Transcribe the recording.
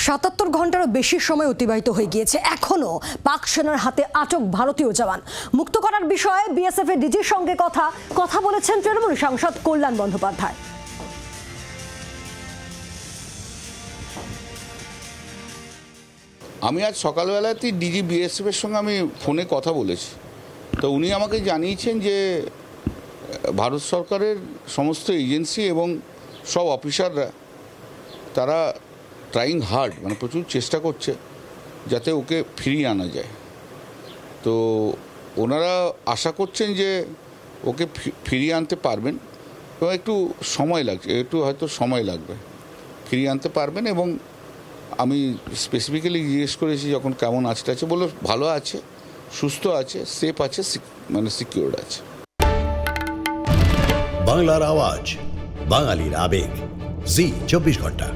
৭৭ ঘন্টারও বেশি সময় অতিবাহিত হয়ে গিয়েছে, এখনো পাক সেনার হাতে আটক ভারতীয় জওয়ান। মুক্ত করার বিষয়ে বিএসএফ এর ডিজির সঙ্গে কথা বলেছেন তৃণমূল সাংসদ কল্যাণ বন্দ্যোপাধ্যায়। আমি আজ সকালবেলাতেই ডিজি বিএসএফ এর সঙ্গে আমি ফোনে কথা বলেছি। তো উনি আমাকে জানিয়েছেন যে ভারত সরকারের সমস্ত এজেন্সি এবং সব অফিসাররা তারা ট্রাইং হার্ড, মানে প্রচুর চেষ্টা করছে যাতে ওকে ফিরিয়ে আনা যায়। তো ওনারা আশা করছেন যে ওকে ফিরিয়ে আনতে পারবেন এবং একটু সময় লাগছে, একটু হয়তো সময় লাগবে, ফিরিয়ে আনতে পারবেন। এবং আমি স্পেসিফিক্যালি জিজ্ঞেস করেছি যখন কেমন আছে, বললো ভালো আছে, সুস্থ আছে, সেফ আছে, মানে সিকিউরড আছে। বাংলার আওয়াজ, বাঙালির আবেগ, জি 24 ঘন্টা।